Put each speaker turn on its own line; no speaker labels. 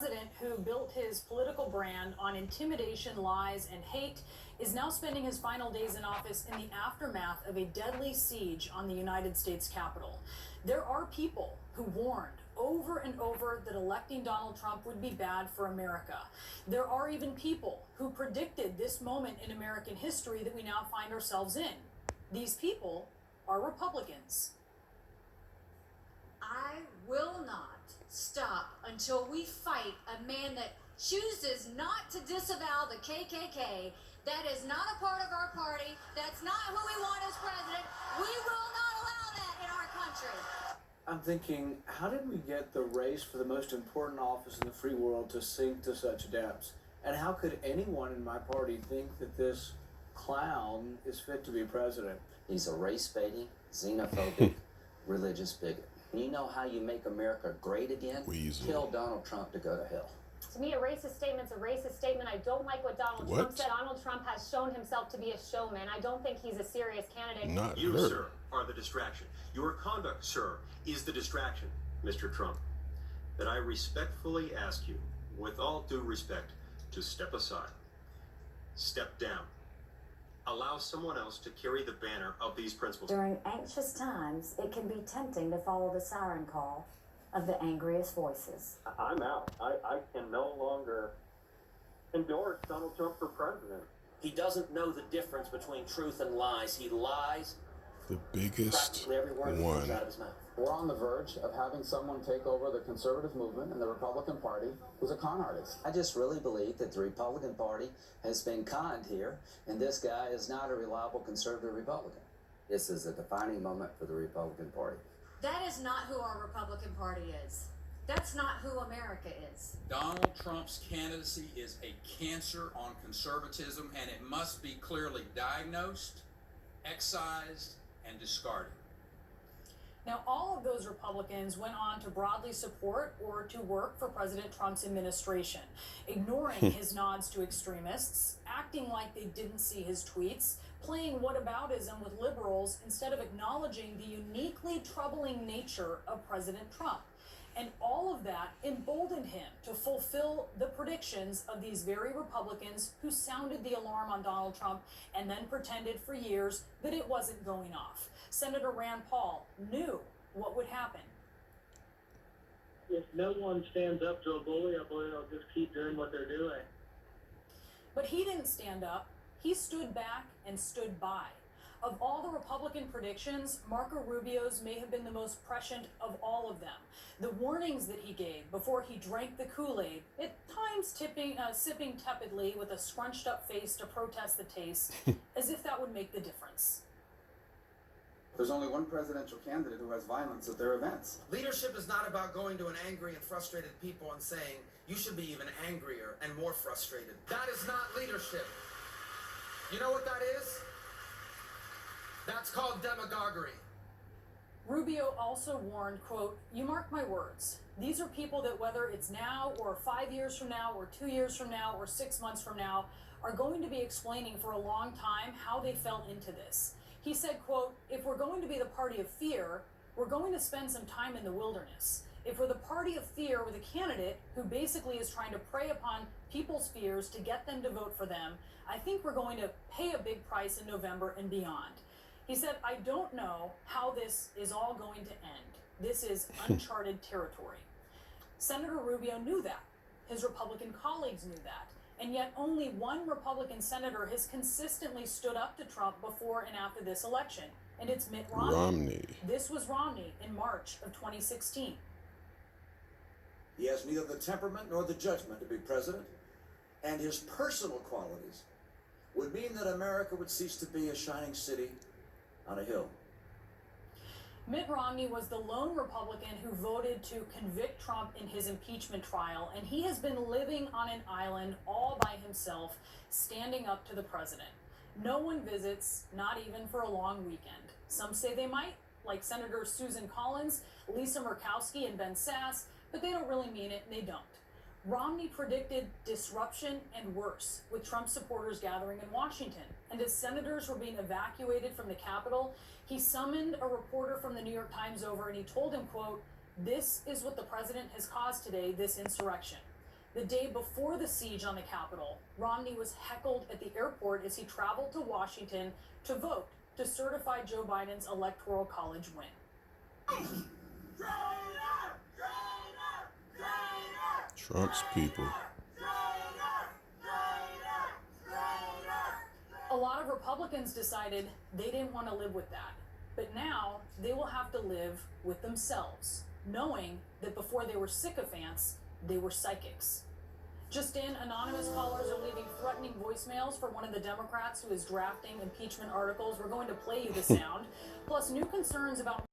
President who built his political brand on intimidation, lies, and hate is now spending his final days in office in the aftermath of a deadly siege on the United States Capitol. There are people who warned over and over that electing Donald Trump would be bad for America. There are even people who predicted this moment in American history that we now find ourselves in. These people are Republicans.
I will not stop until we fight a man that chooses not to disavow the KKK. That is not a part of our party. That's not who we want as president. We will not allow that in our country.
I'm thinking, how did we get the race for the most important office in the free world to sink to such depths? And how could anyone in my party think that this clown is fit to be president?
He's a race-baiting, xenophobic, religious bigot. And you know how you make America great again?
Weasel.
Tell Donald Trump to go to hell.
To me, a racist statement's a racist statement. I don't like what Donald Trump said. Donald Trump has shown himself to be a showman. I don't think he's a serious candidate.
Not
you,
her.
sir, are the distraction. Your conduct, sir, is the distraction, Mr. Trump. That I respectfully ask you, with all due respect, to step aside. Step down. Allow someone else to carry the banner of these principles.
During anxious times, it can be tempting to follow the siren call of the angriest voices.
I'm out. I can no longer endorse Donald Trump for president.
He doesn't know the difference between truth and lies. He lies
The biggest
practically every word that comes
one.
out of his mouth.
We're on the verge of having someone take over the conservative movement and the Republican Party who's a con artist.
I just really believe that the Republican Party has been conned here, and this guy is not a reliable conservative Republican. This is a defining moment for the Republican Party.
That is not who our Republican Party is. That's not who America is.
Donald Trump's candidacy is a cancer on conservatism, and it must be clearly diagnosed, excised, and discarded.
Now, all of those Republicans went on to broadly support or to work for President Trump's administration, ignoring his nods to extremists, acting like they didn't see his tweets, playing whataboutism with liberals instead of acknowledging the uniquely troubling nature of President Trump. And all of that emboldened him to fulfill the predictions of these very Republicans who sounded the alarm on Donald Trump and then pretended for years that it wasn't going off. Senator Rand Paul knew what would happen.
If no one stands up to a bully, a bully will just keep doing what they're doing.
But he didn't stand up. He stood back and stood by. Of all the Republican predictions, Marco Rubio's may have been the most prescient of all of them. The warnings that he gave before he drank the Kool-Aid, at times sipping tepidly with a scrunched up face to protest the taste, as if that would make the difference.
There's only one presidential candidate who has violence at their events.
Leadership is not about going to an angry and frustrated people and saying, you should be even angrier and more frustrated. That is not leadership. You know what that is? That's called demagoguery.
Rubio also warned, quote, "You mark my words. These are people that whether it's now or 5 years from now or 2 years from now or 6 months from now are going to be explaining for a long time how they fell into this." He said, quote, "If we're going to be the party of fear, we're going to spend some time in the wilderness. If we're the party of fear with a candidate who basically is trying to prey upon people's fears to get them to vote for them, I think we're going to pay a big price in November and beyond." He said, "I don't know how this is all going to end. This is uncharted territory." Senator Rubio knew that. His Republican colleagues knew that. And yet only one Republican senator has consistently stood up to Trump before and after this election, and it's Mitt Romney. This was Romney in March of 2016.
He has neither the temperament nor the judgment to be president, and his personal qualities would mean that America would cease to be a shining city on a hill.
Mitt Romney was the lone Republican who voted to convict Trump in his impeachment trial, and he has been living on an island all by himself, standing up to the president. No one visits, not even for a long weekend. Some say they might, like Senators Susan Collins, Lisa Murkowski, and Ben Sasse, but they don't really mean it, and they don't. Romney predicted disruption and worse, with Trump supporters gathering in Washington. And as senators were being evacuated from the Capitol, he summoned a reporter from the New York Times over and he told him, quote, "This is what the president has caused today, this insurrection." The day before the siege on the Capitol, Romney was heckled at the airport as he traveled to Washington to vote to certify Joe Biden's Electoral College win.
Trump's people.
A lot of Republicans decided they didn't want to live with that. But now they will have to live with themselves, knowing that before they were sycophants, they were psychics. Just in, anonymous callers are leaving threatening voicemails for one of the Democrats who is drafting impeachment articles. We're going to play you the sound. Plus, new concerns about